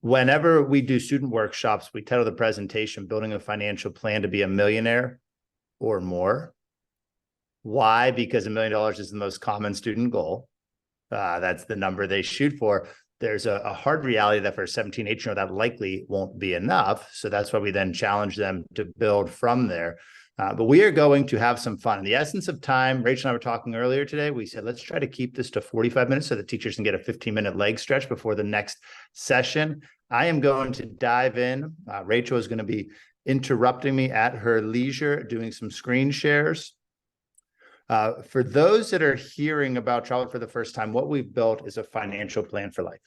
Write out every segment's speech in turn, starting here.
Whenever we do student workshops, we title the presentation, Building a Financial Plan to be a Millionaire or More. Why? Because $1 million is the most common student goal. That's the number they shoot for. There's a hard reality that for a 17, 18-year-old, that likely won't be enough. So that's why we then challenge them to build from there. But we are going to have some fun. In the essence of time, Rachel and I were talking earlier today, we said, let's try to keep this to 45 minutes so the teachers can get a 15-minute leg stretch before the next session. I am going to dive in. Rachel is going to be interrupting me at her leisure, doing some screen shares. For those that are hearing about Troutwood for the first time, what we've built is a financial plan for life.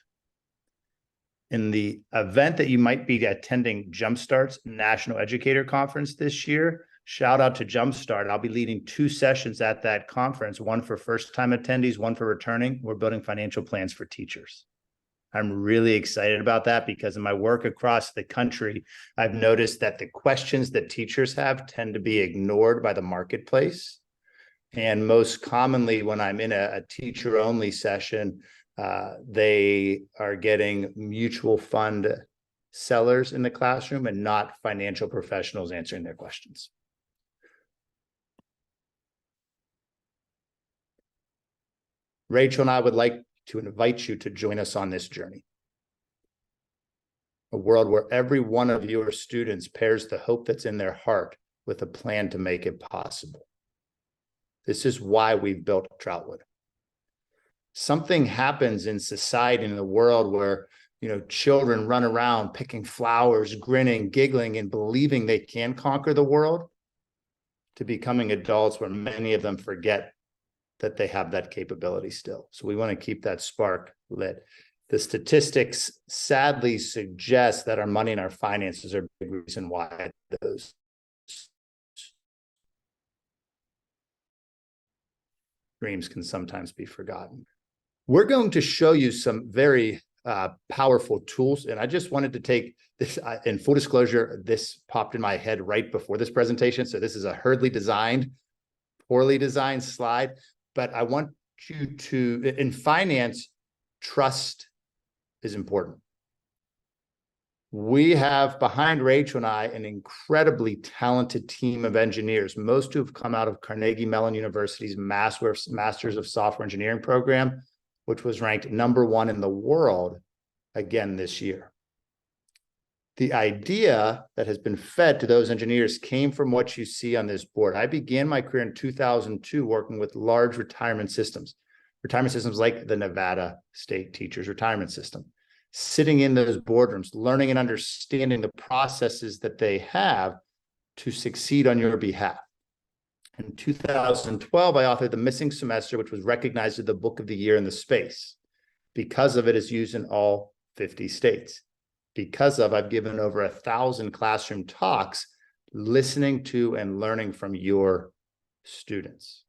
In the event that you might be attending Jumpstart's National Educator Conference this year, shout out to Jumpstart. I'll be leading 2 sessions at that conference, one for first-time attendees, one for returning. We're building financial plans for teachers. I'm really excited about that because in my work across the country, I've noticed that the questions that teachers have tend to be ignored by the marketplace. And most commonly, when I'm in a teacher-only session, they are getting mutual fund sellers in the classroom and not financial professionals answering their questions. Rachel and I would like to invite you to join us on this journey. A world where every one of your students pairs the hope that's in their heart with a plan to make it possible. This is why we've built Troutwood. Something happens in society, in the world where, children run around picking flowers, grinning, giggling, and believing they can conquer the world, to becoming adults where many of them forget that they have that capability still. So we want to keep that spark lit. The statistics sadly suggest that our money and our finances are a big reason why those dreams can sometimes be forgotten. We're going to show you some very powerful tools. And I just wanted to take this, in full disclosure, this popped in my head right before this presentation. So this is a hurriedly designed, poorly designed slide. But I want you to, in finance, trust is important. We have behind Rachel and I an incredibly talented team of engineers, most who have come out of Carnegie Mellon University's Masters of Software Engineering program, which was ranked #1 in the world again this year. The idea that has been fed to those engineers came from what you see on this board. I began my career in 2002 working with large retirement systems like the Nevada State Teachers Retirement System, sitting in those boardrooms, learning and understanding the processes that they have to succeed on your behalf. In 2012, I authored The Missing Semester, which was recognized as the book of the year in the space. Because of it, it's used in all 50 states. Because of, I've given over 1,000 classroom talks, listening to and learning from your students.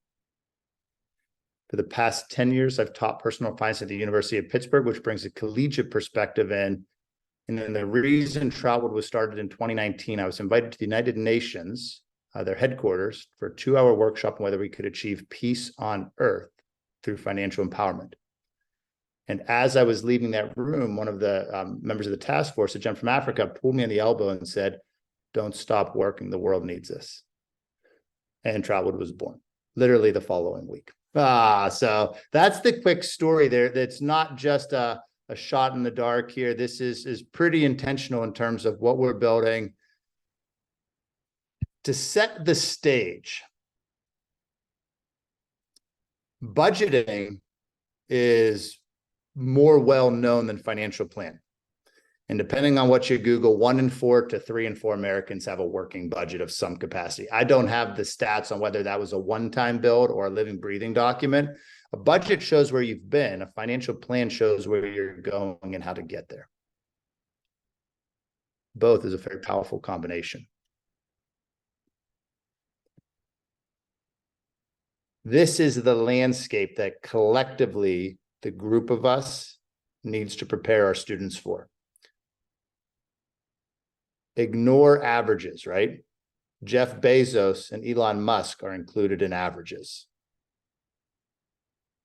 For the past 10 years, I've taught personal finance at the University of Pittsburgh, which brings a collegiate perspective in. And then the reason Troutwood was started in 2019, I was invited to the United Nations, their headquarters, for a 2-hour workshop on whether we could achieve peace on earth through financial empowerment. And as I was leaving that room, one of the members of the task force, a gentleman from Africa, pulled me on the elbow and said, "Don't stop working. The world needs us." And Troutwood was born, literally the following week. So that's the quick story there. That's not just a shot in the dark here. This is pretty intentional in terms of what we're building. To set the stage, budgeting is more well-known than financial plan. And depending on what you Google, 1 in 4 to 3 in 4 Americans have a working budget of some capacity. I don't have the stats on whether that was a one-time build or a living, breathing document. A budget shows where you've been. A financial plan shows where you're going and how to get there. Both is a very powerful combination. This is the landscape that collectively the group of us needs to prepare our students for. Ignore averages, right? Jeff Bezos and Elon Musk are included in averages.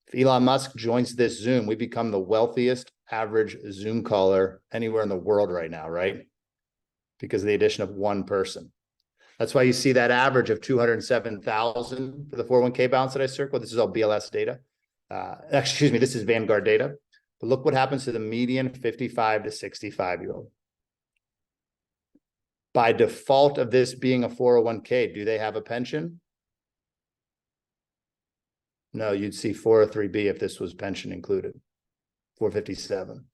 If Elon Musk joins this Zoom, we become the wealthiest, average Zoom caller anywhere in the world right now, right? Because of the addition of one person. That's why you see that average of 207,000 for the 401k balance that I circled. This is all BLS data. Excuse me, this is Vanguard data. But look what happens to the median 55 to 65-year-old. By default of this being a 401k, do they have a pension? No, you'd see 403B if this was pension included, 457.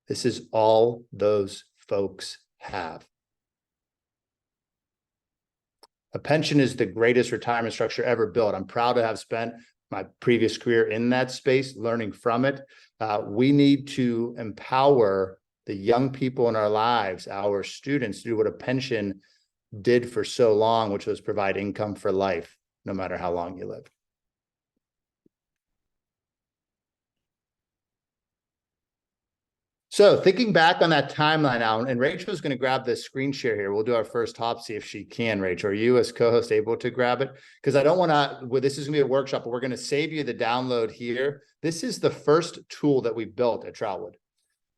This is all those folks have. A pension is the greatest retirement structure ever built. I'm proud to have spent my previous career in that space, learning from it. We need to empower the young people in our lives, our students, to do what a pension did for so long, which was provide income for life, no matter how long you live. So thinking back on that timeline now, and Rachel's going to grab this screen share here. We'll do our first hop, see if she can. Rachel, are you as co-host able to grab it? Because I don't want to, well, this is going to be a workshop, but we're going to save you the download here. This is the first tool that we built at Troutwood.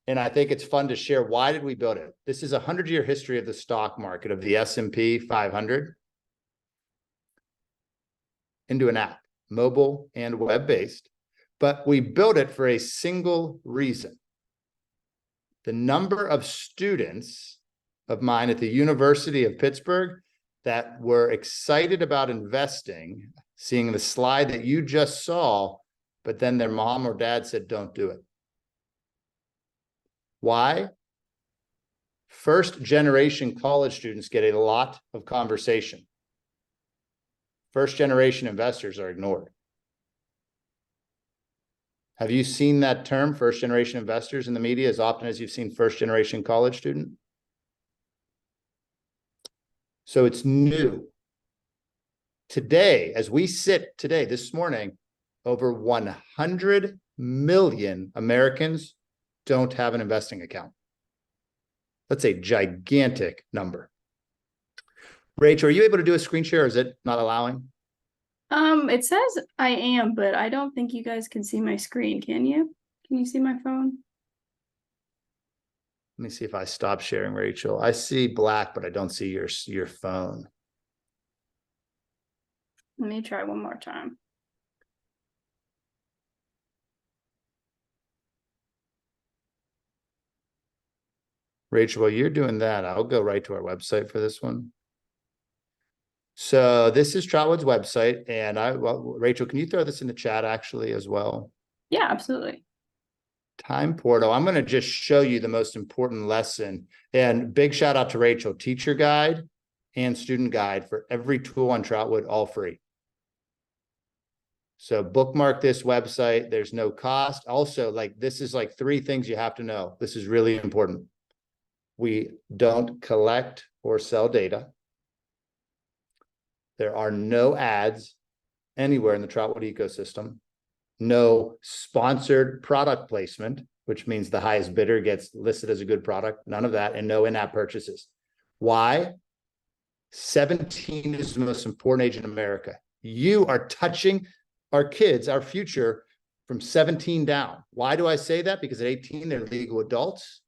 And I think it's fun to share. Why did we build it? This is a 100-year history of the stock market, of the S&P 500 into an app, mobile and web-based. But we built it for a single reason. The number of students of mine at the University of Pittsburgh that were excited about investing, seeing the slide that you just saw, but then their mom or dad said, don't do it. Why? First generation college students get a lot of conversation. First generation investors are ignored. Have you seen that term, first generation investors, in the media as often as you've seen first generation college student? So it's new. Today, as we sit today, this morning, over 100 million Americans don't have an investing account. That's a gigantic number. Rachel, are you able to do a screen share, or is it not allowing? It says I am, but I don't think you guys can see my screen. Can you? Can you see my phone? Let me see if I stop sharing, Rachel. I see black, but I don't see your phone. Let me try one more time. Rachel, while you're doing that, I'll go right to our website for this one. So this is Troutwood's website, and Rachel, can you throw this in the chat actually as well? Yeah, absolutely. Time portal. I'm going to just show you the most important lesson, and big shout out to Rachel, teacher guide and student guide for every tool on Troutwood, all free. So bookmark this website. There's no cost. Also, this is 3 things you have to know. This is really important. We don't collect or sell data. There are no ads anywhere in the Troutwood ecosystem. No sponsored product placement, which means the highest bidder gets listed as a good product. None of that, and no in-app purchases. Why? 17 is the most important age in America. You are touching our kids, our future, from 17 down. Why do I say that? Because at 18, they're legal adults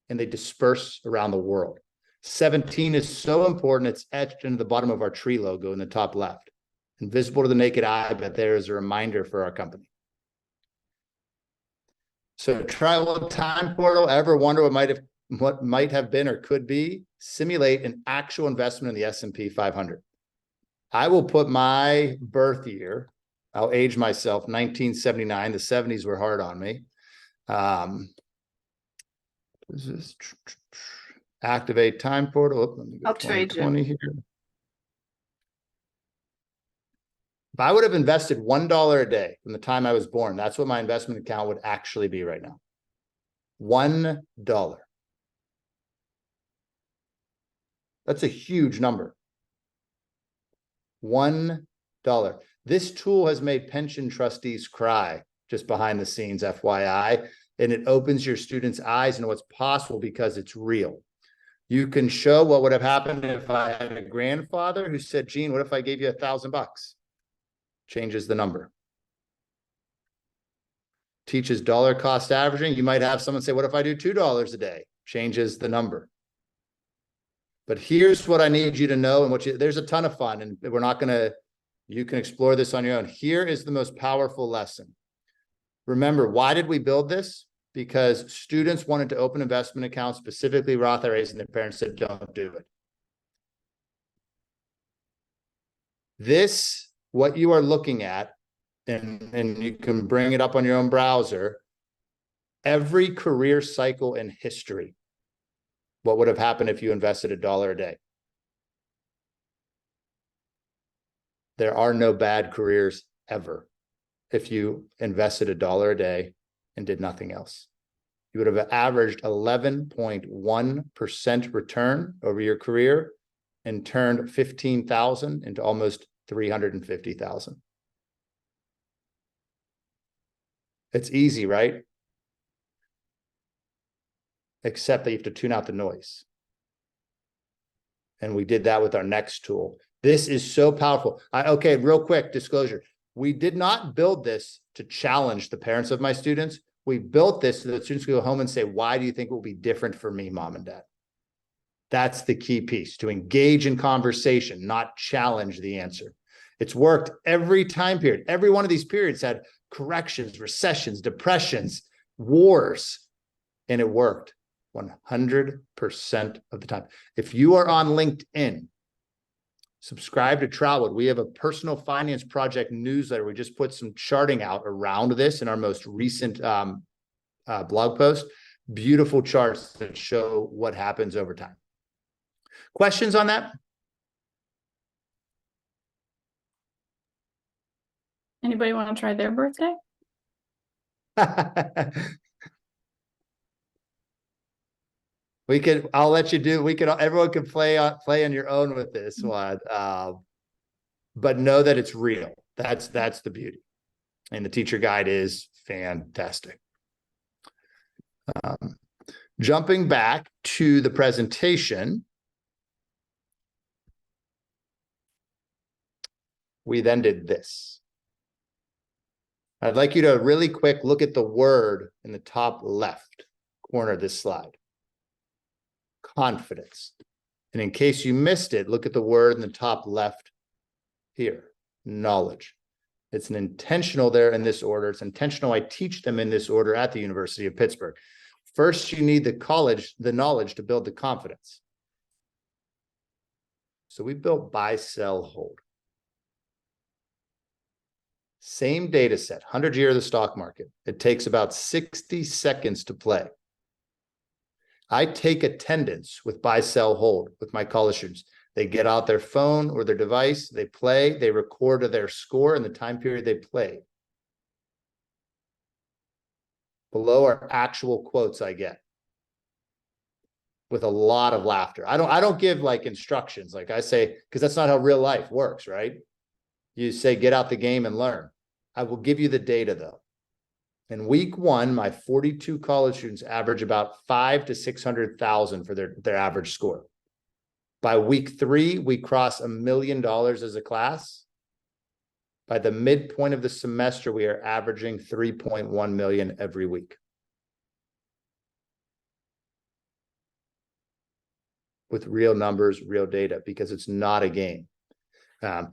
and they disperse around the world. 17 is so important, it's etched into the bottom of our tree logo in the top left. Invisible to the naked eye, but there is a reminder for our company. So Troutwood Time Portal, ever wonder what might have been or could be? Simulate an actual investment in the S&P 500. I will put my birth year, I'll age myself, 1979. The 70s were hard on me. This is activate time portal. Let me go I'll trade 2020 here. If I would have invested $1 a day from the time I was born, that's what my investment account would actually be right now. $1. That's a huge number. $1. This tool has made pension trustees cry just behind the scenes, FYI, and it opens your students' eyes into what's possible because it's real. You can show what would have happened if I had a grandfather who said, Gene, what if I gave you $1,000? Changes the number. teaches dollar cost averaging. You might have someone say, what if I do $2 a day? Changes the number. But here's what I need you to know, and there's a ton of fun, and we're not going to, you can explore this on your own. Here is the most powerful lesson. Remember, why did we build this? Because students wanted to open investment accounts, specifically Roth IRAs, and their parents said, don't do it. This, what you are looking at, and you can bring it up on your own browser, every career cycle in history, what would have happened if you invested $1 a day? There are no bad careers ever if you invested $1 a day and did nothing else. You would have averaged 11.1% return over your career and turned 15,000 into almost 350,000. It's easy, right? Except that you have to tune out the noise. And we did that with our next tool. This is so powerful. Okay, real quick disclosure. We did not build this to challenge the parents of my students. We built this so that students could go home and say, why do you think it will be different for me, mom and dad? That's the key piece, to engage in conversation, not challenge the answer. It's worked every time period. Every one of these periods had corrections, recessions, depressions, wars, and it worked 100% of the time. If you are on LinkedIn, subscribe to Troutwood. We have a personal finance project newsletter. We just put some charting out around this in our most recent blog post. Beautiful charts that show what happens over time. Questions on that? Anybody want to try their birthday? I'll let you do, everyone can play on your own with this one. But know that it's real. That's the beauty. And the teacher guide is fantastic. Jumping back to the presentation, we then did this. I'd like you to really quick look at the word in the top left corner of this slide. Confidence. And in case you missed it, look at the word in the top left here, knowledge. It's an intentional there in this order. It's intentional. I teach them in this order at the University of Pittsburgh. First, you need the knowledge to build the confidence. So we built buy, sell, hold. Same data set, 100-year of the stock market. It takes about 60 seconds to play. I take attendance with buy, sell, hold with my college students. They get out their phone or their device, they play, they record their score and the time period they played. Below are actual quotes I get with a lot of laughter. I don't give like instructions, like I say, because that's not how real life works, right? You say, get out the game and learn. I will give you the data though. In week one, my 42 college students average about 500,000 to 600,000 for their average score. By week 3, we cross $1 million as a class. By the midpoint of the semester, we are averaging 3.1 million every week. With real numbers, real data, because it's not a game. I'm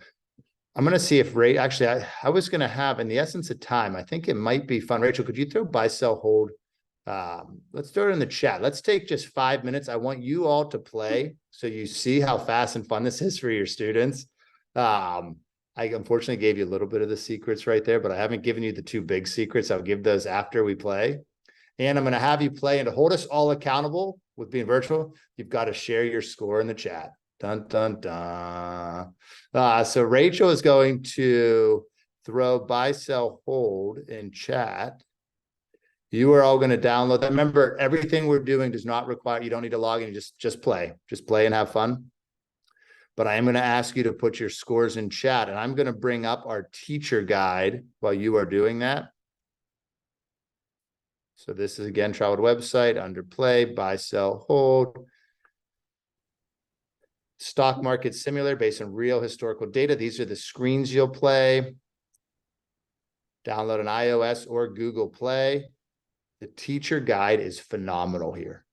going to see if actually, I was going to have, in the essence of time, I think it might be fun. Rachel, could you throw buy, sell, hold? Let's throw it in the chat. Let's take just 5 minutes. I want you all to play so you see how fast and fun this is for your students. I unfortunately gave you a little bit of the secrets right there, but I haven't given you the 2 big secrets. I'll give those after we play. And I'm going to have you play, and to hold us all accountable with being virtual, you've got to share your score in the chat. Dun, dun, dun. So Rachel is going to throw buy, sell, hold in chat. You are all going to download that. Remember, everything we're doing does not require, you don't need to log in, just play. Just play and have fun. But I am going to ask you to put your scores in chat, and I'm going to bring up our teacher guide while you are doing that. So this is, again, Troutwood website, under play, buy, sell, hold. Stock market simulator based on real historical data. These are the screens you'll play. Download an iOS or Google Play. The teacher guide is phenomenal here.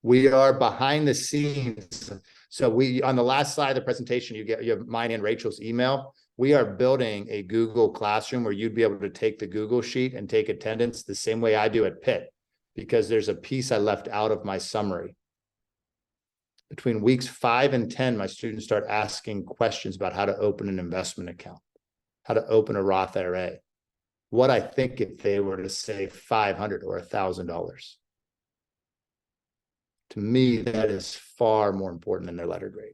We are behind the scenes. So we, on the last slide of the presentation, you have mine and Rachel's email. We are building a Google Classroom where you'd be able to take the Google sheet and take attendance the same way I do at Pitt, because there's a piece I left out of my summary. Between weeks 5 and 10, my students start asking questions about how to open an investment account, how to open a Roth IRA, what I think if they were to save $500 or $1,000. To me, that is far more important than their letter grade.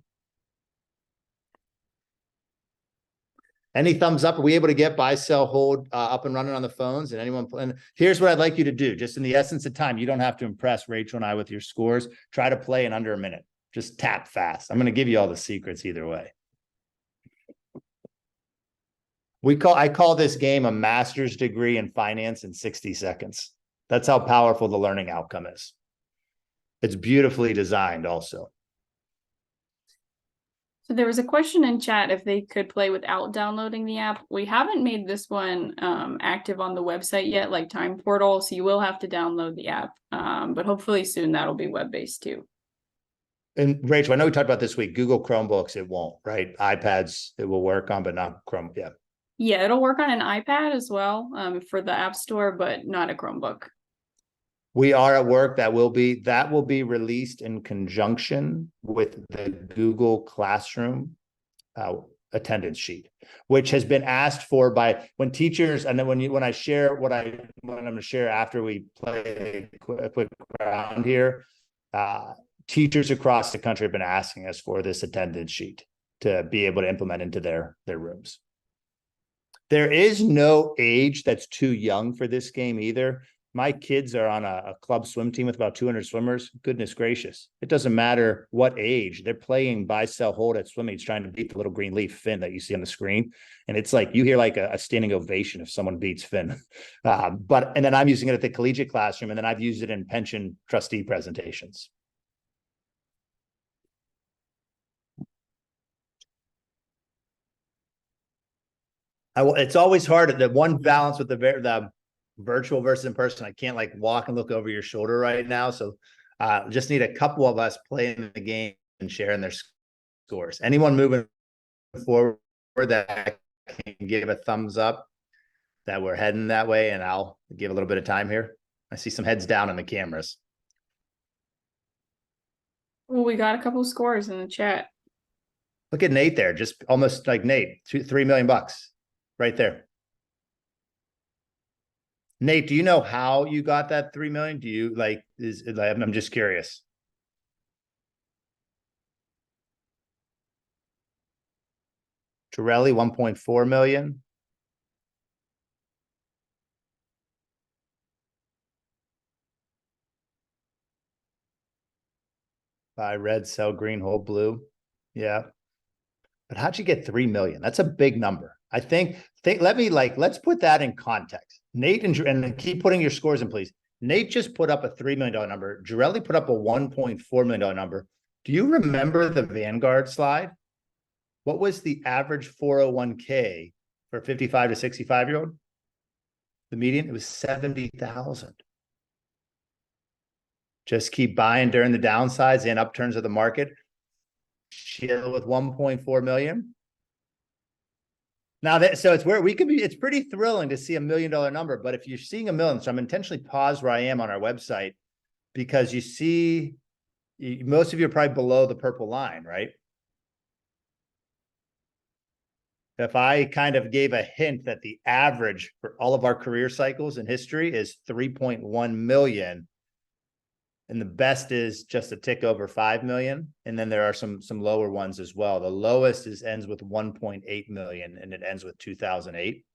Any thumbs up? Are we able to get buy, sell, hold up and running on the phones? And anyone? And here's what I'd like you to do. Just in the essence of time, you don't have to impress Rachel and I with your scores. Try to play in under a minute. Just tap fast. I'm going to give you all the secrets either way. I call this game a master's degree in finance in 60 seconds. That's how powerful the learning outcome is. It's beautifully designed also. So there was a question in chat if they could play without downloading the app. We haven't made this one active on the website yet, like Time Portal, so you will have to download the app. But hopefully soon that'll be web-based too. And Rachel, I know we talked about this week, Google Chromebooks, it won't, right? iPads, it will work on, but not Chrome, yeah. Yeah, it'll work on an iPad as well for the App Store, but not a Chromebook. We are at work. That will be released in conjunction with the Google Classroom attendance sheet, which has been asked for by when teachers, and then when I share what I'm going to share after we play a quick round here, teachers across the country have been asking us for this attendance sheet to be able to implement into their rooms. There is no age that's too young for this game either. My kids are on a club swim team with about 200 swimmers. Goodness gracious. It doesn't matter what age. They're playing buy, sell, hold at swimming, trying to beat the little green leaf Finn that you see on the screen. And it's like, you hear like a standing ovation if someone beats Finn. And then I'm using it at the collegiate classroom, and then I've used it in pension trustee presentations. It's always hard. The one balance with the virtual versus in person, I can't like walk and look over your shoulder right now. So just need a couple of us playing the game and sharing their scores. Anyone moving forward that can give a thumbs up that we're heading that way, and I'll give a little bit of time here. I see some heads down in the cameras. Well, we got a couple of scores in the chat. Look at Nate there, just almost like Nate, $3 million right there. Nate, do you know how you got that 3 million? Do you I'm just curious. Torelli, 1.4 million. Buy red, sell green, hold blue. Yeah. But how'd you get 3 million? That's a big number. I think let's put that in context. Nate and keep putting your scores in, please. Nate just put up a $3 million number. Jarelli put up a $1.4 million number. Do you remember the Vanguard slide? What was the average 401k for 55 to 65-year-old? The median, it was 70,000. Just keep buying during the downsides and upturns of the market. Chill with 1.4 million. Now so it's where it's pretty thrilling to see $1 million number, but if you're seeing $1 million, so I'm intentionally paused where I am on our website, because you see, most of you are probably below the purple line, right? If I kind of gave a hint that the average for all of our career cycles in history is 3.1 million, and the best is just a tick over 5 million. And then there are some lower ones as well. The lowest ends with 1.8 million, and it ends with 2008.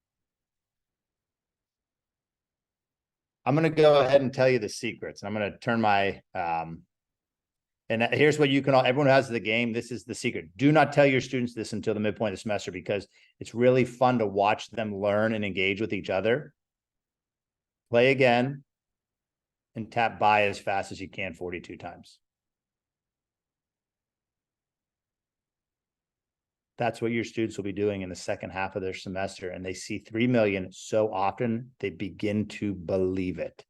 I'm going to go ahead and tell you the secrets. And I'm going to turn my, and here's what you can all, everyone who has the game. This is the secret. Do not tell your students this until the midpoint of the semester, because it's really fun to watch them learn and engage with each other. Play again. And tap buy as fast as you can 42 times. That's what your students will be doing in the second half of their semester. And they see 3 million so often, they begin to believe it.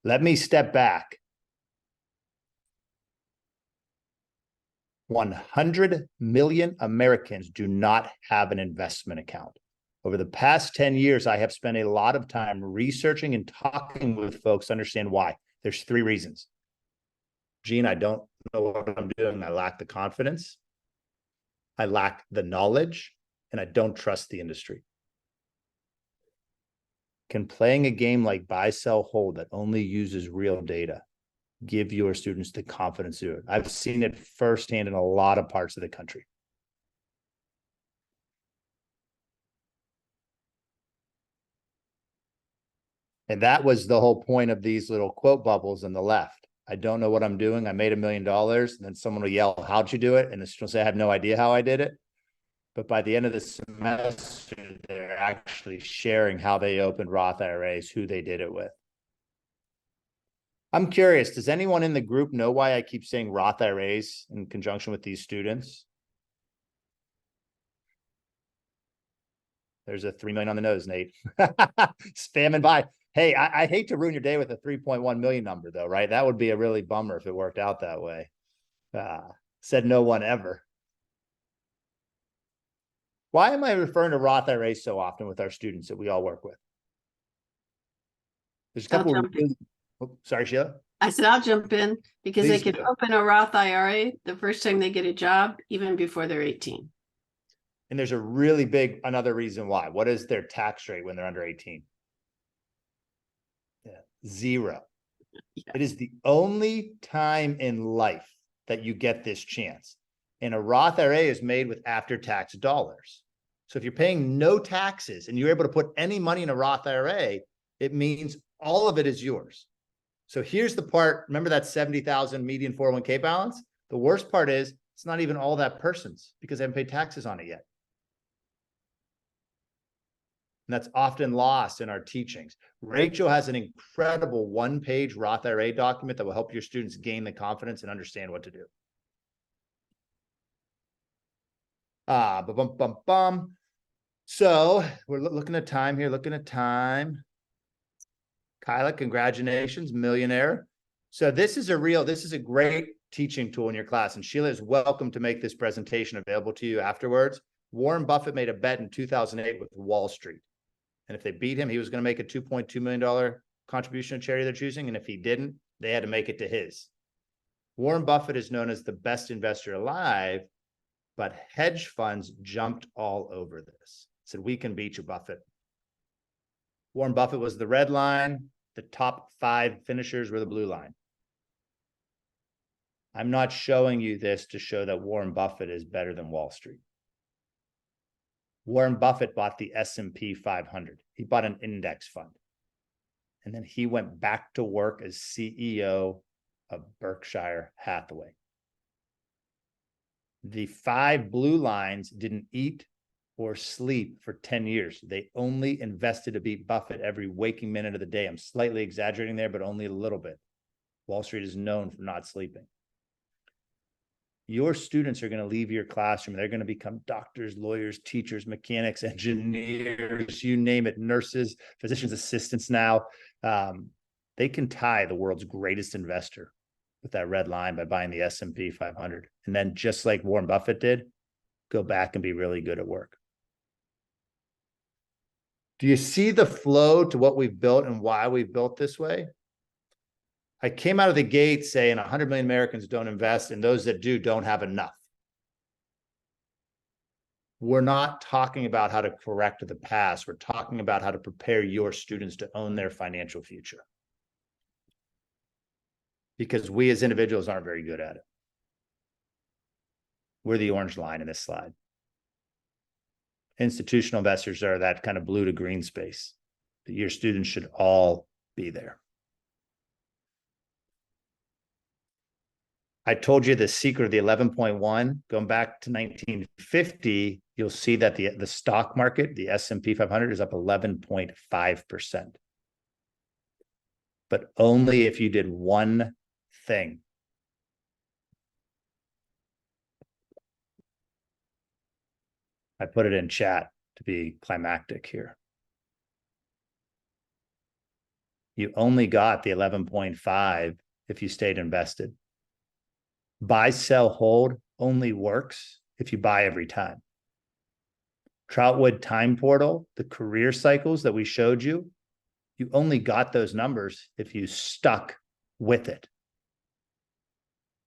Let me step back. 100 million Americans do not have an investment account. Over the past 10 years, I have spent a lot of time researching and talking with folks to understand why. There's 3 reasons. Gene, I don't know what I'm doing. I lack the confidence. I lack the knowledge, and I don't trust the industry. Can playing a game like buy, sell, hold that only uses real data give your students the confidence to do it? I've seen it firsthand in a lot of parts of the country. And that was the whole point of these little quote bubbles on the left. I don't know what I'm doing. I made $1 million. And then someone will yell, how'd you do it? And the student will say, I have no idea how I did it. But by the end of the semester, they're actually sharing how they opened Roth IRAs, who they did it with. I'm curious, does anyone in the group know why I keep saying Roth IRAs in conjunction with these students? There's a 3 million on the nose, Nate. Spamming by. Hey, I hate to ruin your day with a 3.1 million number, though, right? That would be a really bummer if it worked out that way. Said no one ever. Why am I referring to Roth IRAs so often with our students that we all work with? There's a couple. Oh, sorry, Sheila. I said, I'll jump in because Please they can do. open a Roth IRA the first time they get a job, even before they're 18. And there's a really big, another reason why. What is their tax rate when they're under 18? Yeah, 0. Yeah. It is the only time in life that you get this chance. And a Roth IRA is made with after-tax dollars. So if you're paying no taxes and you're able to put any money in a Roth IRA, it means all of it is yours. So here's the part, remember that 70,000 median 401k balance? The worst part is it's not even all that person's because they haven't paid taxes on it yet. And that's often lost in our teachings. Rachel has an incredible 1-page Roth IRA document that will help your students gain the confidence and understand what to do. So we're looking at time here, Kyla, congratulations, millionaire. So this is a great teaching tool in your class, and Sheila is welcome to make this presentation available to you afterwards. Warren Buffett made a bet in 2008 with Wall Street. And if they beat him, he was going to make a $2.2 million contribution to charity they're choosing. And if he didn't, they had to make it to his. Warren Buffett is known as the best investor alive, but hedge funds jumped all over this. Said, we can beat you, Buffett. Warren Buffett was the red line. The top 5 finishers were the blue line. I'm not showing you this to show that Warren Buffett is better than Wall Street. Warren Buffett bought the S&P 500. He bought an index fund. And then he went back to work as CEO of Berkshire Hathaway. The 5 blue lines didn't eat or sleep for 10 years. They only invested to beat Buffett every waking minute of the day. I'm slightly exaggerating there, but only a little bit. Wall Street is known for not sleeping. Your students are going to leave your classroom. They're going to become doctors, lawyers, teachers, mechanics, engineers, you name it, nurses, physicians' assistants now. They can tie the world's greatest investor with that red line by buying the S&P 500. And then just like Warren Buffett did, go back and be really good at work. Do you see the flow to what we've built and why we've built this way? I came out of the gate saying 100 million Americans don't invest, and those that do don't have enough. We're not talking about how to correct the past. We're talking about how to prepare your students to own their financial future. Because we as individuals aren't very good at it. We're the orange line in this slide. Institutional investors are that kind of blue to green space. Your students should all be there. I told you the secret of the 11.1, going back to 1950, you'll see that the stock market, the S&P 500 is up 11.5%. But only if you did one thing. I put it in chat to be climactic here. You only got the 11.5 if you stayed invested. Buy, sell, hold only works if you buy every time. Troutwood time portal, the career cycles that we showed you, you only got those numbers if you stuck with it.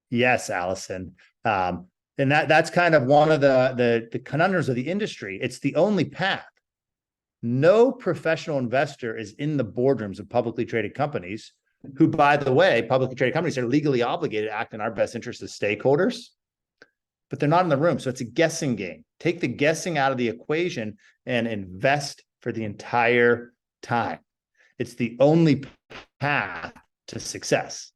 Yes, Allison. And that's kind of one of the conundrums of the industry. It's the only path. No professional investor is in the boardrooms of publicly traded companies who, by the way, publicly traded companies are legally obligated to act in our best interest as stakeholders, but they're not in the room. So it's a guessing game. Take the guessing out of the equation and invest for the entire time. It's the only path to success.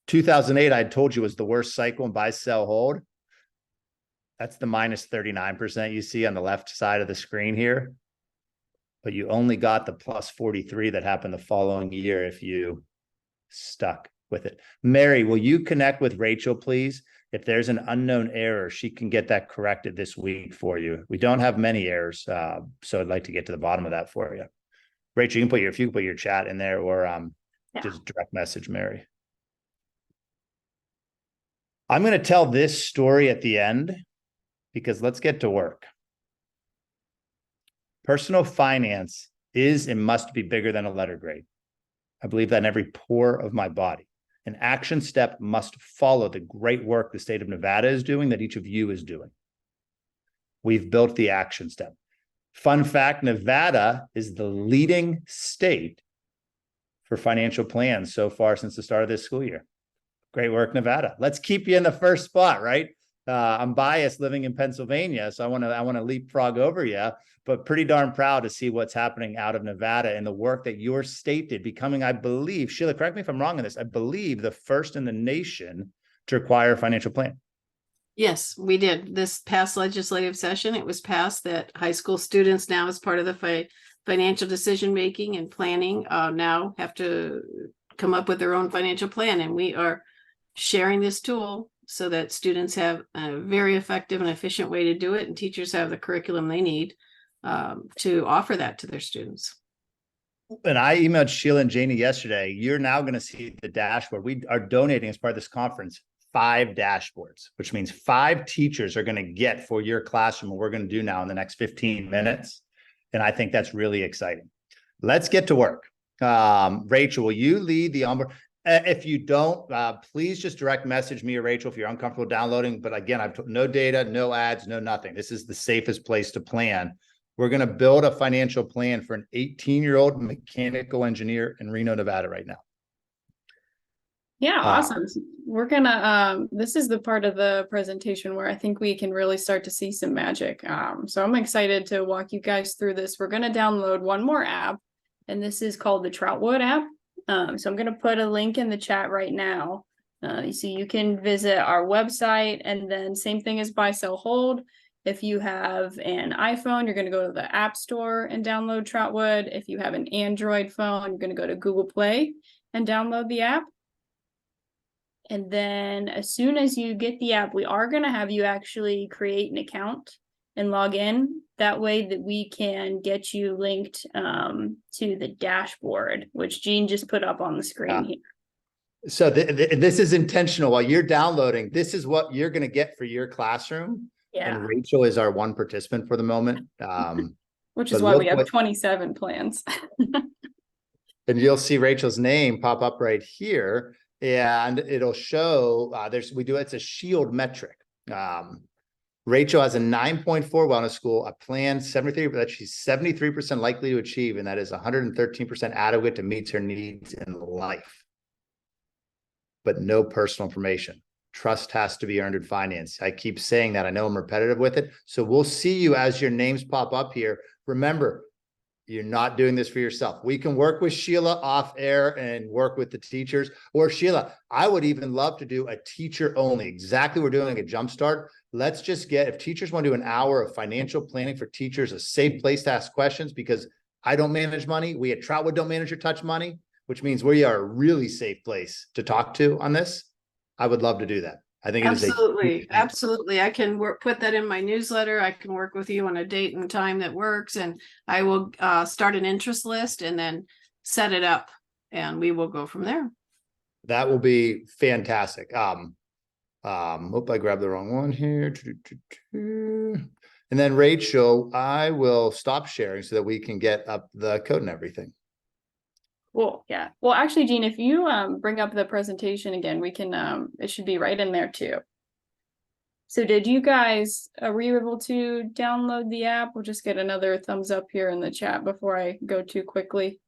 2008, I told you, was the worst cycle in buy, sell, hold. That's the minus 39% you see on the left side of the screen here. But you only got the plus 43 that happened the following year if you stuck with it. Mary, will you connect with Rachel, please? If there's an unknown error, she can get that corrected this week for you. We don't have many errors, so I'd like to get to the bottom of that for you. Rachel, you can put if you can put your chat in there, or just direct message Mary. I'm going to tell this story at the end because let's get to work. Personal finance is and must be bigger than a letter grade. I believe that in every pore of my body. An action step must follow the great work the state of Nevada is doing, that each of you is doing. We've built the action step. Fun fact, Nevada is the leading state for financial plans so far since the start of this school year. Great work, Nevada. Let's keep you in the first spot, right? I'm biased living in Pennsylvania, so I want to leapfrog over you, but pretty darn proud to see what's happening out of Nevada and the work that your state did, becoming, I believe, Sheila, correct me if I'm wrong on this, I believe the first in the nation to require a financial plan. Yes, we did. This past legislative session, it was passed that high school students now, as part of the financial decision making and planning, now have to come up with their own financial plan, and we are sharing this tool so that students have a very effective and efficient way to do it, and teachers have the curriculum they need to offer that to their students. And I emailed Sheila and Janie yesterday. You're now going to see the dashboard. We are donating, as part of this conference, 5 dashboards, which means 5 teachers are going to get for your classroom what we're going to do now in the next 15 minutes. And I think that's really exciting. Let's get to work. Rachel, will you lead the onboard? If you don't, please just direct message me or Rachel if you're uncomfortable downloading. But again, I've no data, no ads, no nothing. This is the safest place to plan. We're going to build a financial plan for an 18-year-old mechanical engineer in Reno, Nevada right now. Yeah, awesome. We're gonna, this is the part of the presentation where I think we can really start to see some magic. So I'm excited to walk you guys through this. We're gonna download one more app, and this is called the Troutwood app. So I'm gonna put a link in the chat right now. So you can visit our website, and then same thing as buy, sell, hold. If you have an iPhone, you're gonna go to the App Store and download Troutwood. If you have an Android phone, you're gonna go to Google Play and download the app. And then as soon as you get the app, we are going to have you actually create an account and log in. That way that we can get you linked to the dashboard, which Jean just put up on the screen here. So this is intentional. While you're downloading, this is what you're going to get for your classroom. Yeah. And Rachel is our one participant for the moment. Which is why we have 27 plans. And you'll see Rachel's name pop up right here. And it'll show it's a shield metric. Rachel has a 9.4 wellness score, a plan 73 that she's 73% likely to achieve, and that is 113% adequate to meet her needs in life. But no personal information. Trust has to be earned in finance. I keep saying that. I know I'm repetitive with it. So we'll see you as your names pop up here. Remember, you're not doing this for yourself. We can work with Sheila off air and work with the teachers. Or Sheila, I would even love to do a teacher only. Exactly, we're doing a jumpstart. Let's just get, if teachers want to do an hour of financial planning for teachers, a safe place to ask questions, because I don't manage money. We at Troutwood don't manage or touch money, which means we are a really safe place to talk to on this. I would love to do that. I think it is a Absolutely, absolutely. I can put that in my newsletter. I can work with you on a date and time that works, and I will start an interest list and then set it up, and we will go from there. That will be fantastic. Hope I grabbed the wrong one here. And then Rachel, I will stop sharing so that we can get up the code and everything. Cool. Yeah. Well, actually, Jean, if you bring up the presentation again, we can it should be right in there too. So did you guys were you able to download the app? We'll just get another thumbs up here in the chat before I go too quickly.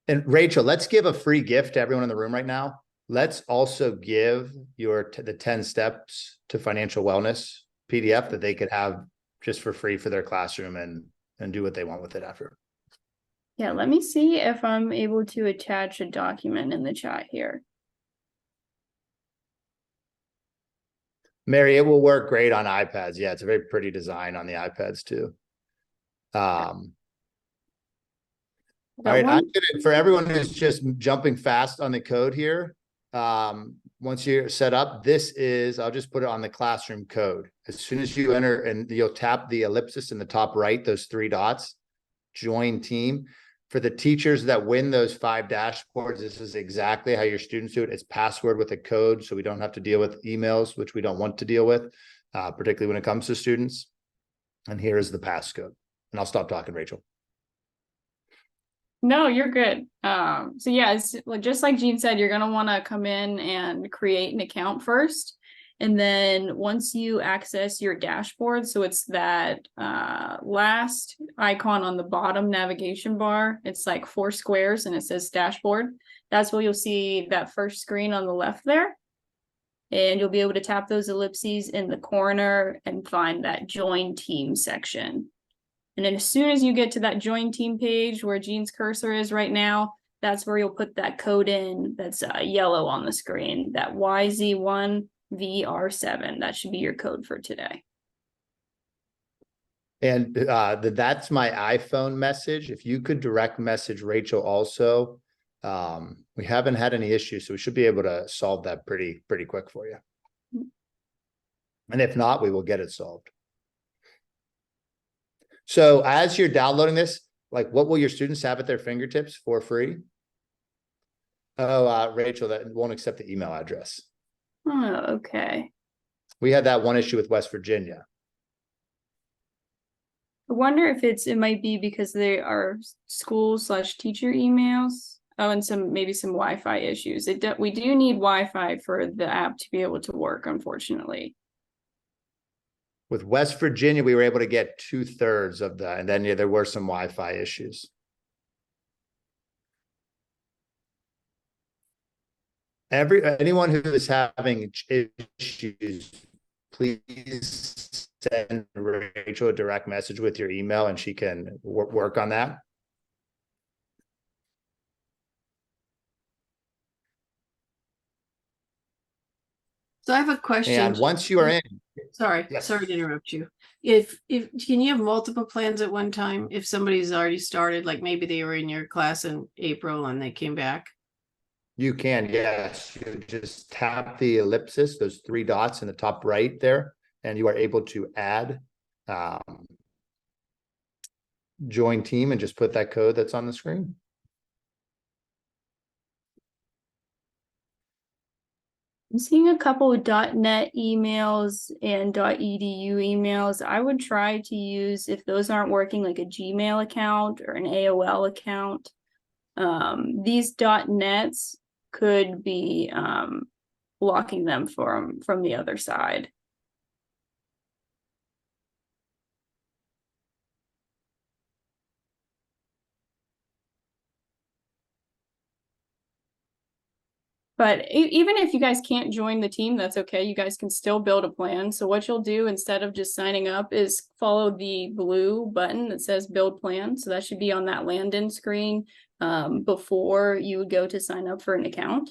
And Rachel, let's give a free gift to everyone in the room right now. Let's also give the 10 steps to financial wellness PDF that they could have just for free for their classroom and do what they want with it after. Yeah, let me see if I'm able to attach a document in the chat here. Mary, it will work great on iPads. Yeah, it's a very pretty design on the iPads too. All right, for everyone who's just jumping fast on the code here, once you're set up, I'll just put it on the classroom code. As soon as you enter, and you'll tap the ellipsis in the top right, those 3 dots, join team. For the teachers that win those 5 dashboards, this is exactly how your students do it. It's password with a code, so we don't have to deal with emails, which we don't want to deal with, particularly when it comes to students. And here is the passcode. And I'll stop talking, Rachel. No, you're good. So yeah, it's just like Jean said, you're gonna want to come in and create an account first. And then once you access your dashboard, so it's that last icon on the bottom navigation bar, it's like 4 squares and it says dashboard. That's where you'll see that first screen on the left there. And you'll be able to tap those ellipses in the corner and find that join team section. And then as soon as you get to that join team page where Jean's cursor is right now, that's where you'll put that code in that's yellow on the screen, that YZ1VR7. That should be your code for today. And that's my iPhone message. If you could direct message Rachel also, we haven't had any issues, so we should be able to solve that pretty quick for you. And if not, we will get it solved. So as you're downloading this, like, what will your students have at their fingertips for free? Oh, Rachel, that won't accept the email address. Oh, okay. We had that one issue with West Virginia. I wonder if it might be because they are school/teacher emails. Oh, and maybe some Wi-Fi issues. We do need Wi-Fi for the app to be able to work, unfortunately. With West Virginia, we were able to get 2/3 of that, and then there were some Wi-Fi issues. Anyone who is having issues, please send Rachel a direct message with your email, and she can work on that. So I have a question. And once you are in, sorry yes. Sorry to interrupt you. If can you have multiple plans at one time? If somebody's already started, like maybe they were in your class in April and they came back. You can, yes. You just tap the ellipsis, those 3 dots in the top right there, and you are able to add join team and just put that code that's on the screen. I'm seeing a couple of .NET emails and .edu emails. I would try to use, if those aren't working, like a Gmail account or an AOL account. These .NETs could be blocking them from the other side. But even if you guys can't join the team, that's okay. You guys can still build a plan. So what you'll do instead of just signing up is follow the blue button that says build plan. So that should be on that land-in screen before you would go to sign up for an account.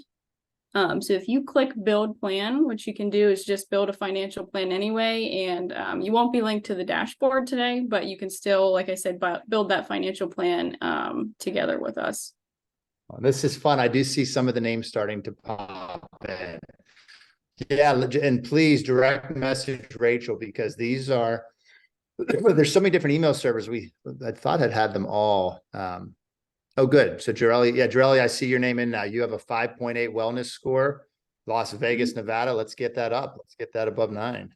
So if you click build plan, what you can do is just build a financial plan anyway. And you won't be linked to the dashboard today, but you can still, like I said, build that financial plan together with us. This is fun. I do see some of the names starting to pop in. Yeah, and please direct message Rachel, because these are, there's so many different email servers. I thought I'd had them all. Oh, good. So Jarelli, I see your name in now. You have a 5.8 wellness score, Las Vegas, Nevada. Let's get that up. Let's get that above 9.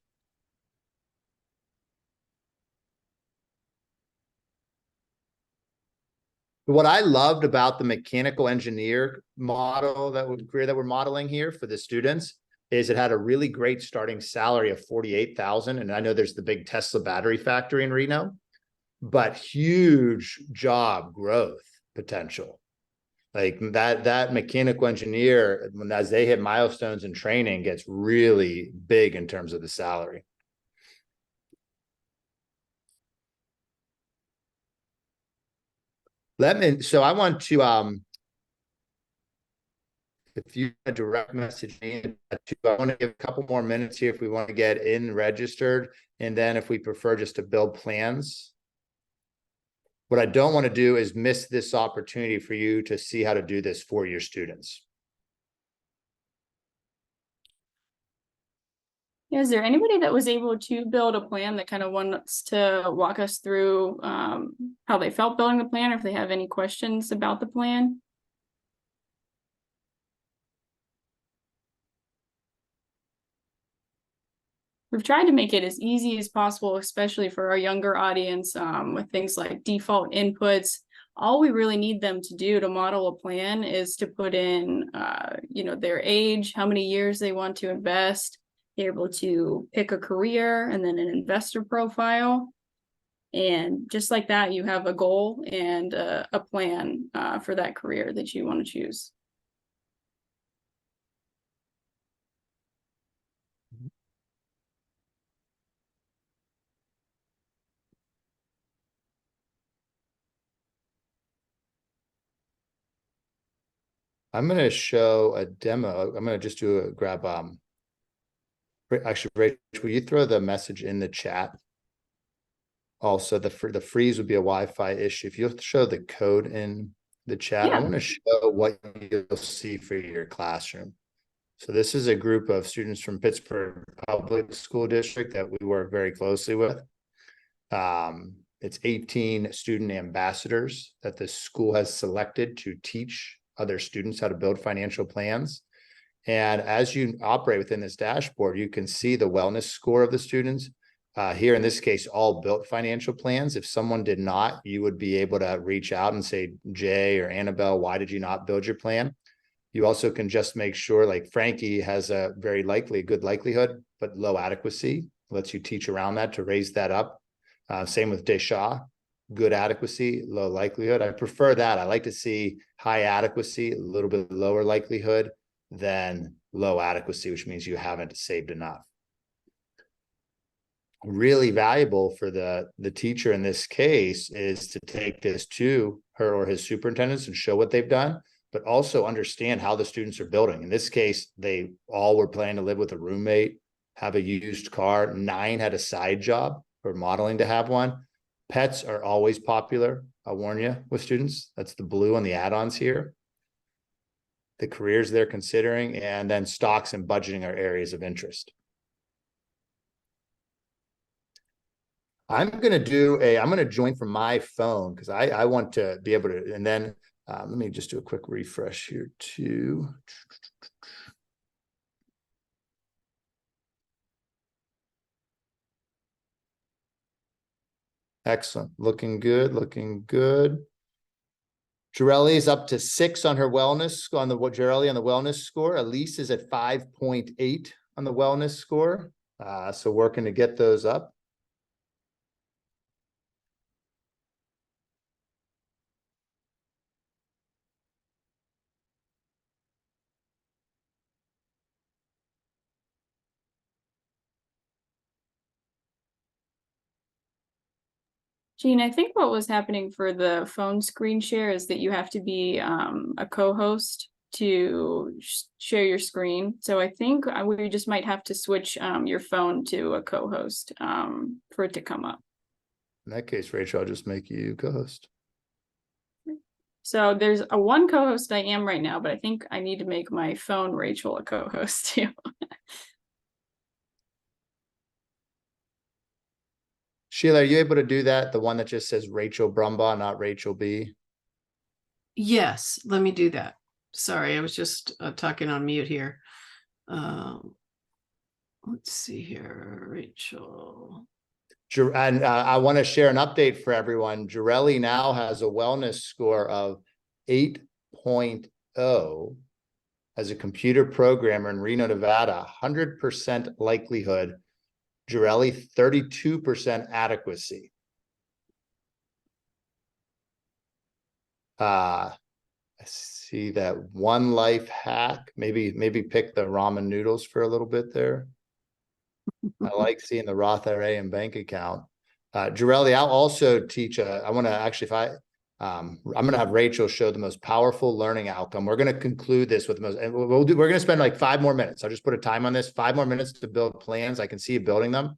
What I loved about the mechanical engineer model career that we're modeling here for the students is it had a really great starting salary of 48,000. And I know there's the big Tesla battery factory in Reno, but huge job growth potential. Like that mechanical engineer, as they hit milestones in training, gets really big in terms of the salary. So I want to, if you direct message me, I want to give a couple more minutes here if we want to get in registered, and then if we prefer just to build plans. What I don't want to do is miss this opportunity for you to see how to do this for your students. Yeah, is there anybody that was able to build a plan that kind of wants to walk us through how they felt building the plan, or if they have any questions about the plan? We've tried to make it as easy as possible, especially for our younger audience, with things like default inputs. All we really need them to do to model a plan is to put in, their age, how many years they want to invest. They're able to pick a career and then an investor profile. And just like that, you have a goal and a plan for that career that you want to choose. I'm going to show a demo. I'm going to just grab, actually, Rachel, will you throw the message in the chat? Also, the freeze would be a Wi-Fi issue. If you'll show the code in the chat, I want to show what you'll see for your classroom. So this is a group of students from Pittsburgh Public School District that we work very closely with. It's 18 student ambassadors that the school has selected to teach other students how to build financial plans. And as you operate within this dashboard, you can see the wellness score of the students. Here in this case, all built financial plans. If someone did not, you would be able to reach out and say, Jay or Annabelle, why did you not build your plan? You also can just make sure, like Frankie has a good likelihood, but low adequacy. Lets you teach around that to raise that up. Same with Desha, good adequacy, low likelihood. I prefer that. I like to see high adequacy, a little bit lower likelihood than low adequacy, which means you haven't saved enough. Really valuable for the teacher in this case is to take this to her or his superintendents and show what they've done, but also understand how the students are building. In this case, they all were planning to live with a roommate, have a used car. 9 had a side job or modeling to have one. Pets are always popular, I'll warn you, with students. That's the blue on the add-ons here. The careers they're considering, and then stocks and budgeting are areas of interest. I'm going to join from my phone because I want to be able to, and then let me just do a quick refresh here too. Excellent. Looking good. Looking good. Jarelli is up to 6 on her wellness, on the wellness score. Elise is at 5.8 on the wellness score. So working to get those up. Jean, I think what was happening for the phone screen share is that you have to be a co-host to share your screen. So I think we just might have to switch your phone to a co-host for it to come up. In that case, Rachel, I'll just make you co-host. So there's a one co-host I am right now, but I think I need to make my phone Rachel a co-host too. Sheila, are you able to do that? The one that just says Rachel Brumbaugh, not Rachel B. Yes, let me do that. Sorry, I was just talking on mute here. Let's see here, Rachel. And I want to share an update for everyone. Jarelli now has a wellness score of 8.0 as a computer programmer in Reno, Nevada, 100% likelihood. Jarelli, 32% adequacy. I see that one life hack. Maybe pick the ramen noodles for a little bit there. I like seeing the Roth IRA and bank account. Jarelli, I'll also teach I want to actually, I'm going to have Rachel show the most powerful learning outcome. We're going to conclude this with the most, and we're going to spend like 5 more minutes. I'll just put a time on this, 5 more minutes to build plans. I can see you building them.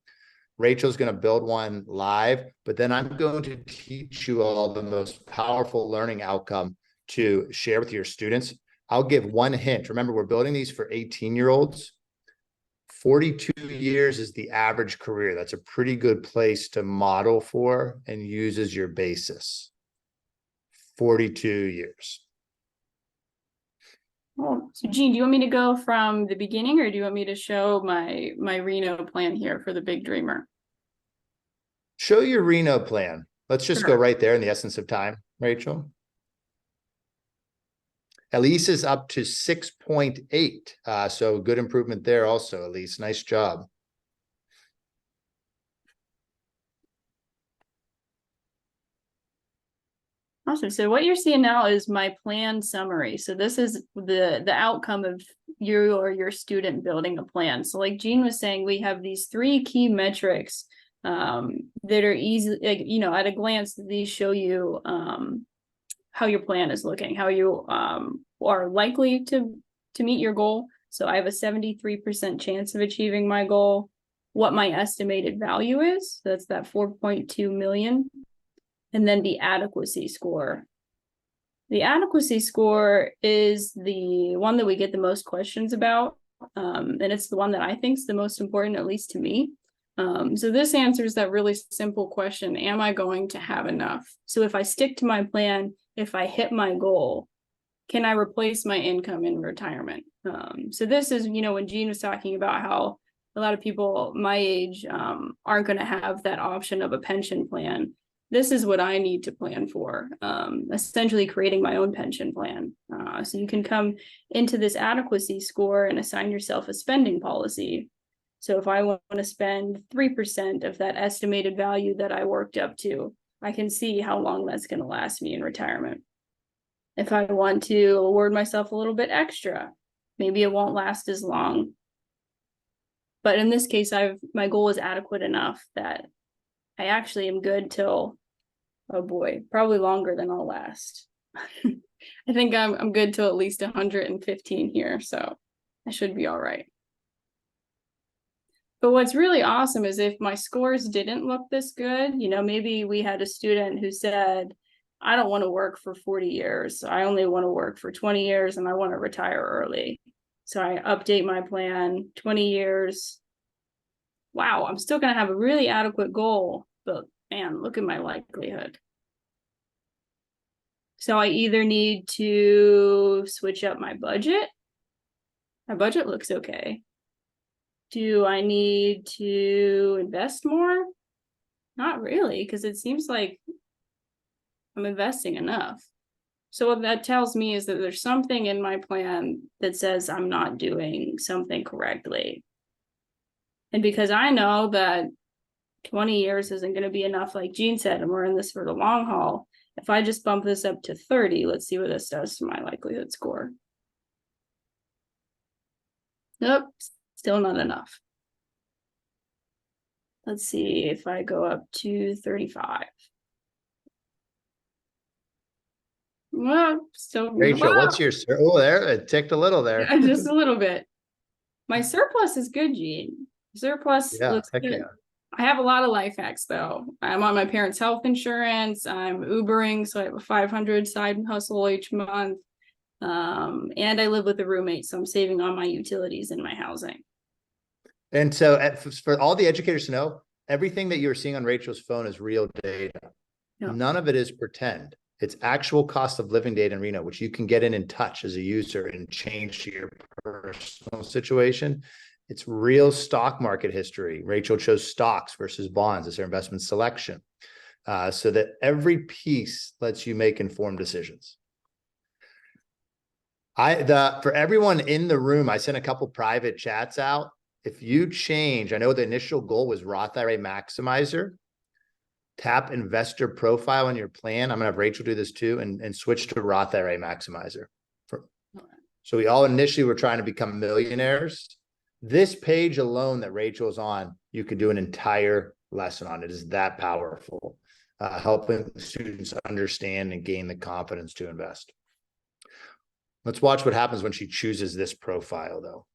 Rachel's going to build one live, but then I'm going to teach you all the most powerful learning outcome to share with your students. I'll give one hint. Remember, we're building these for 18-year-olds. 42 years is the average career. That's a pretty good place to model for and use as your basis. 42 years. Oh, so Jean, do you want me to go from the beginning, or do you want me to show my Reno plan here for the big dreamer? Show your Reno plan. Let's just go Sure. right there in the essence of time, Rachel. Elise is up to 6.8. So good improvement there also, Elise. Nice job. Awesome. So what you're seeing now is my plan summary. So this is the outcome of you or your student building a plan. So like Jean was saying, we have these 3 key metrics that are easy, like, you know, at a glance, these show you how your plan is looking, how you are likely to meet your goal. So I have a 73% chance of achieving my goal, what my estimated value is. So that's that 4.2 million. And then the adequacy score. The adequacy score is the one that we get the most questions about. And it's the one that I think is the most important, at least to me. So this answers that really simple question: am I going to have enough? So if I stick to my plan, if I hit my goal, can I replace my income in retirement? So this is, you know, when Jean was talking about how a lot of people my age aren't going to have that option of a pension plan. This is what I need to plan for, essentially creating my own pension plan. So you can come into this adequacy score and assign yourself a spending policy. So if I want to spend 3% of that estimated value that I worked up to, I can see how long that's going to last me in retirement. If I want to award myself a little bit extra, maybe it won't last as long. But in this case, my goal is adequate enough that I actually am good till, oh boy, probably longer than I'll last. I think I'm good till at least 115 here, so I should be all right. But what's really awesome is if my scores didn't look this good, you know, maybe we had a student who said, I don't want to work for 40 years. I only want to work for 20 years and I want to retire early. So I update my plan, 20 years. Wow, I'm still going to have a really adequate goal, but man, look at my likelihood. So I either need to switch up my budget. My budget looks okay. Do I need to invest more? Not really, because it seems like I'm investing enough. So what that tells me is that there's something in my plan that says I'm not doing something correctly. And because I know that 20 years isn't going to be enough, like Jean said, and we're in this for the long haul, if I just bump this up to 30, let's see what this does to my likelihood score. Nope, still not enough. Let's see if I go up to 35. Well, still. Rachel, what's your, oh, there, it ticked a little there. Just a little bit. My surplus is good, Jean. Surplus looks good. Yeah. I have a lot of life hacks though. I'm on my parents' health insurance. I'm Ubering, so I have a 500 side hustle each month. And I live with a roommate, so I'm saving on my utilities and my housing. And so for all the educators to know, everything that you're seeing on Rachel's phone is real data. Yeah. None of it is pretend. It's actual cost of living data in Reno, which you can get in and touch as a user and change to your personal situation. It's real stock market history. Rachel chose stocks versus bonds as her investment selection, so that every piece lets you make informed decisions. For everyone in the room, I sent a couple private chats out. If you change, I know the initial goal was Roth IRA Maximizer. Tap investor profile in your plan. I'm gonna have Rachel do this too, and switch to Roth IRA Maximizer. So we all initially were trying to become millionaires. This page alone that Rachel's on, you could do an entire lesson on. It is that powerful, helping students understand and gain the confidence to invest. Let's watch what happens when she chooses this profile, though.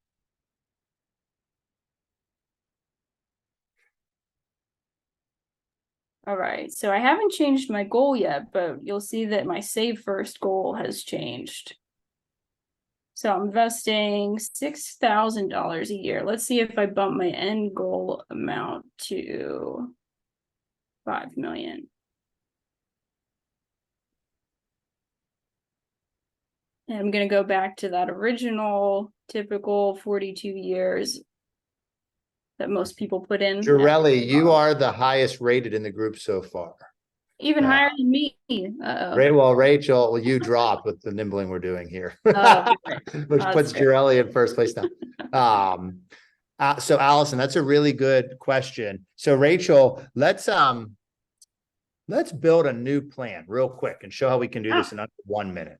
All right, so I haven't changed my goal yet, but you'll see that my save first goal has changed. So I'm investing $6,000 a year. Let's see if I bump my end goal amount to 5 million. And I'm going to go back to that original typical 42 years that most people put in. Jarelli, you are the highest rated in the group so far. Even higher than me. Uh-oh. Well, Rachel, you dropped with the nimbling we're doing here, Oh, which puts Jarelli in first place now. So Allison, that's a really good question. So Rachel, let's build a new plan real quick and show how we can do this in under 1 minute.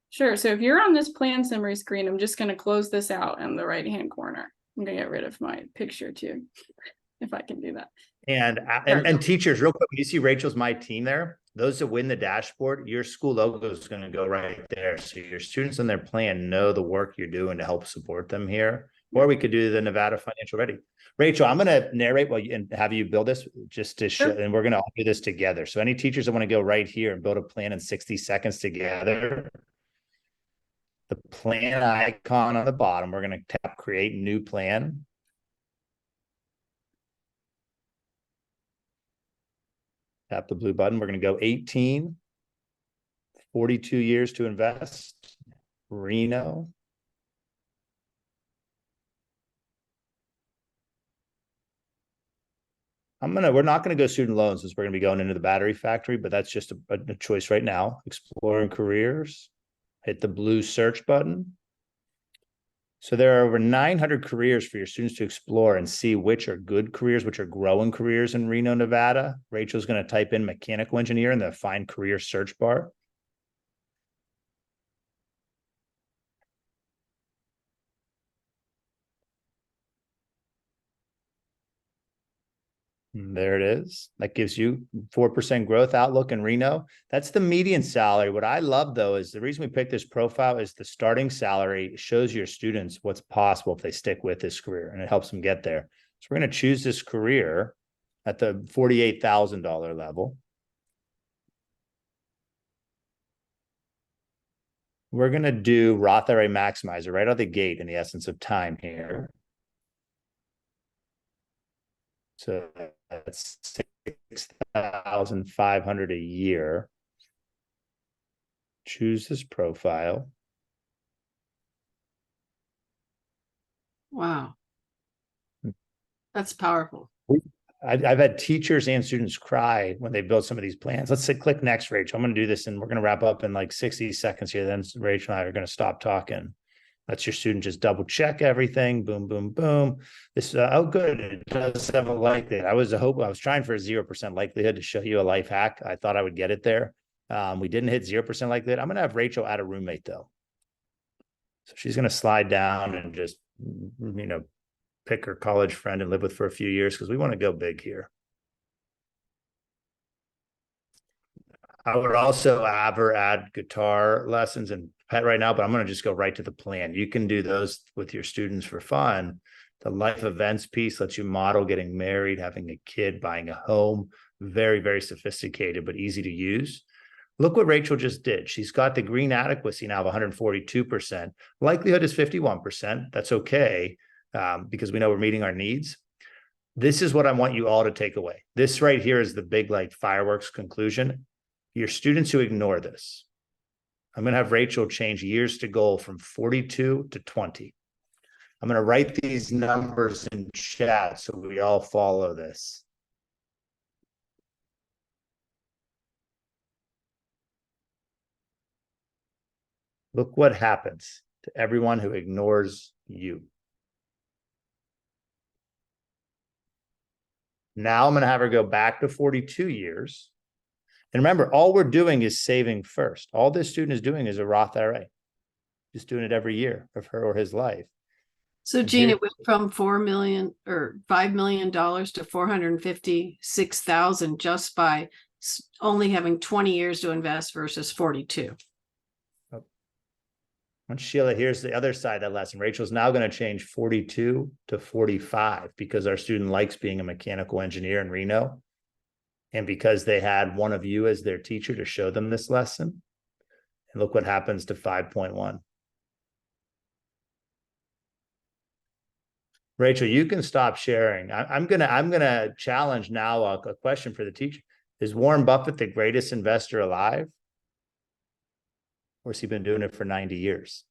Sure. So if you're on this plan summary screen, I'm just going to close this out in the right-hand corner. I'm going to get rid of my picture too, if I can do that. And teachers, real quick, when you see Rachel's My Team there, those that win the dashboard, your school logo is going to go right there. So your students in their plan know the work you're doing to help support them here. Or we could do the Nevada Financial Ready. Rachel, I'm going to narrate and have you build this just to show, and we're going to all do this together. So any teachers that want to go right here and build a plan in 60 seconds together, the plan icon on the bottom, we're going to tap create new plan. Tap the blue button. We're going to go 18, 42 years to invest, Reno. We're not going to go student loans since we're going to be going into the battery factory, but that's just a choice right now. Exploring careers. Hit the blue search button. So there are over 900 careers for your students to explore and see which are good careers, which are growing careers in Reno, Nevada. Rachel's going to type in mechanical engineer in the find career search bar. And there it is. That gives you 4% growth outlook in Reno. That's the median salary. What I love, though, is the reason we picked this profile is the starting salary shows your students what's possible if they stick with this career, and it helps them get there. So we're going to choose this career at the $48,000 level. We're going to do Roth IRA Maximizer right out of the gate in the essence of time here. So that's $6,500 a year. Choose this profile. Wow. That's powerful. I've had teachers and students cry when they build some of these plans. Let's say click next, Rachel. I'm going to do this and we're going to wrap up in like 60 seconds here. Then Rachel and I are going to stop talking. That's your student just double check everything. Boom, boom, boom. This, oh, good. It does have a likelihood. I was trying for a 0% likelihood to show you a life hack. I thought I would get it there. We didn't hit 0% likelihood. I'm going to have Rachel add a roommate though. So she's going to slide down and just, pick her college friend and live with for a few years because we want to go big here. I would also have her add guitar lessons and pet right now, but I'm going to just go right to the plan. You can do those with your students for fun. The life events piece lets you model getting married, having a kid, buying a home. Very, very sophisticated, but easy to use. Look what Rachel just did. She's got the green adequacy now of 142%. Likelihood is 51%. That's okay because we know we're meeting our needs. This is what I want you all to take away. This right here is the big, like, fireworks conclusion. Your students who ignore this, I'm going to have Rachel change years to goal from 42 to 20. I'm going to write these numbers in chat so we all follow this. Look what happens to everyone who ignores you. Now I'm going to have her go back to 42 years. And remember, all we're doing is saving first. All this student is doing is a Roth IRA. Just doing it every year of her or his life. So Gene, it went from $4 million or $5 million to 456,000 just by only having 20 years to invest versus 42. And Sheila, here's the other side of that lesson. Rachel's now going to change 42 to 45 because our student likes being a mechanical engineer in Reno. And because they had one of you as their teacher to show them this lesson. And look what happens to 5.1. Rachel, you can stop sharing. I'm gonna challenge now a question for the teacher. Is Warren Buffett the greatest investor alive? Or has he been doing it for 90 years?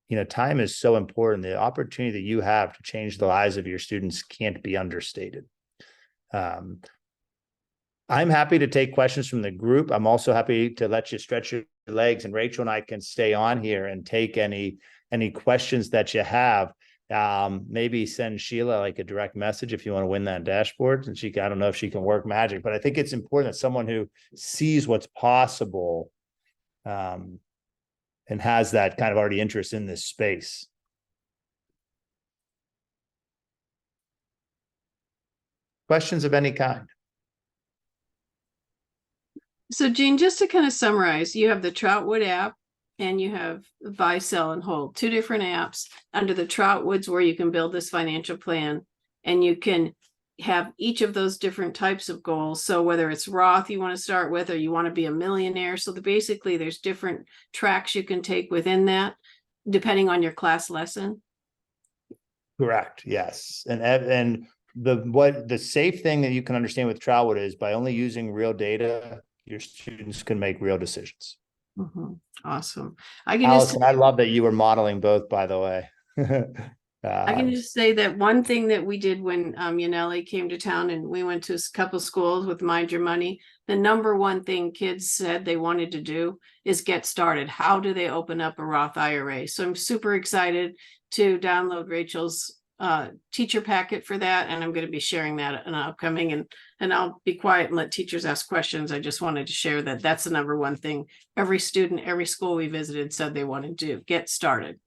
You know, time is so important. The opportunity that you have to change the lives of your students can't be understated. I'm happy to take questions from the group. I'm also happy to let you stretch your legs, and Rachel and I can stay on here and take any questions that you have. Maybe send Sheila like a direct message if you want to win that dashboard. And I don't know if she can work magic, but I think it's important that someone who sees what's possible and has that kind of already interest in this space. Questions of any kind? So Gene, just to kind of summarize, you have the Troutwood app and you have Buy, Sell, and Hold, two different apps. Under the Troutwoods where you can build this financial plan, and you can have each of those different types of goals. So whether it's Roth you want to start with, or you want to be a millionaire. So basically there's different tracks you can take within that, depending on your class lesson. Correct. Yes. And the safe thing that you can understand with Troutwood is by only using real data, your students can make real decisions. Mm-hmm. Awesome. Allison, I love that you were modeling both, by the way. I can just say that one thing that we did when Natali came to town and we went to a couple schools with Mind Your Money, the number one thing kids said they wanted to do is get started. How do they open up a Roth IRA? So I'm super excited to download Rachel's teacher packet for that, and I'm going to be sharing that in upcoming, and I'll be quiet and let teachers ask questions. I just wanted to share that that's the number one thing every student, every school we visited said they want to do: get started.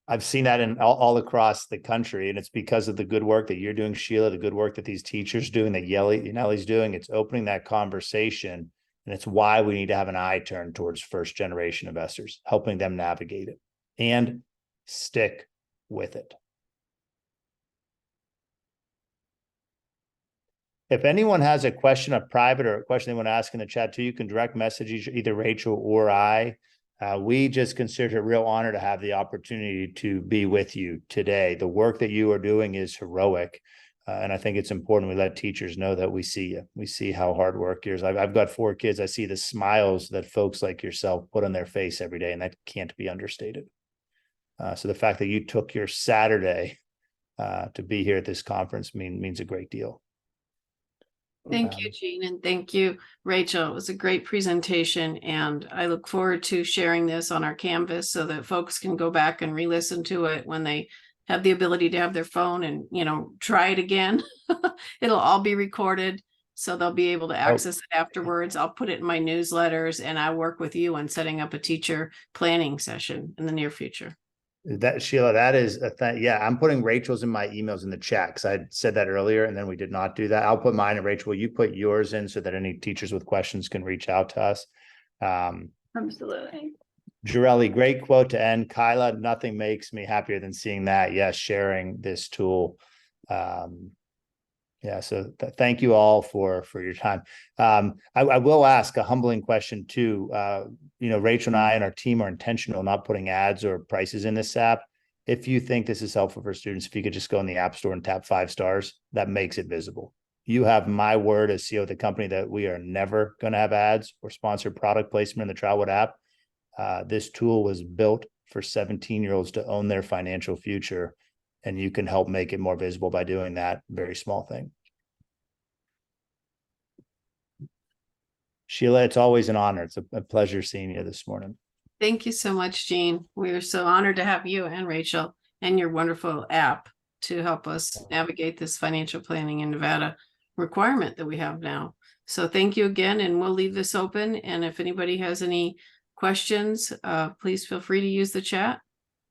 I've seen that in all across the country, and it's because of the good work that you're doing, Sheila, the good work that these teachers doing, that Yelly's doing. It's opening that conversation, and it's why we need to have an eye turned towards first generation investors, helping them navigate it and stick with it. If anyone has a question, a private or a question they want to ask in the chat too, you can direct message either Rachel or I. We just consider it a real honor to have the opportunity to be with you today. The work that you are doing is heroic. And I think it's important we let teachers know that we see you. We see how hard work is. I've got 4 kids. I see the smiles that folks like yourself put on their face every day, and that can't be understated. So the fact that you took your Saturday to be here at this conference means a great deal. Thank you, Gene, and thank you, Rachel. It was a great presentation, and I look forward to sharing this on our Canvas so that folks can go back and re-listen to it when they have the ability to have their phone and, try it again. It'll all be recorded, so they'll be able to access it afterwards. I'll put it in my newsletters, and I'll work with you on setting up a teacher planning session in the near future. That, Sheila, that is a thing. Yeah, I'm putting Rachel's in my emails in the chat because I said that earlier and then we did not do that. I'll put mine, and Rachel, will you put yours in so that any teachers with questions can reach out to us? Absolutely. Jarelli, great quote to end. Kyla, nothing makes me happier than seeing that. Yes, sharing this tool. Yeah, so thank you all for your time. I will ask a humbling question too. Rachel and I and our team are intentional not putting ads or prices in this app. if you think this is helpful for students, if you could just go in the App Store and tap 5 stars, that makes it visible. You have my word as CEO of the company that we are never going to have ads or sponsored product placement in the Troutwood app. This tool was built for 17-year-olds to own their financial future, and you can help make it more visible by doing that very small thing. Sheila, it's always an honor. It's a pleasure seeing you this morning. Thank you so much, Jean. We are so honored to have you and Rachel and your wonderful app to help us navigate this financial planning in Nevada requirement that we have now. So thank you again, and we'll leave this open. And if anybody has any questions, please feel free to use the chat.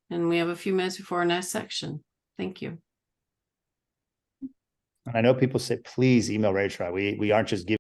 And we have a few minutes before our next section. Thank you. I know people say, please email Rachel. We aren't just giving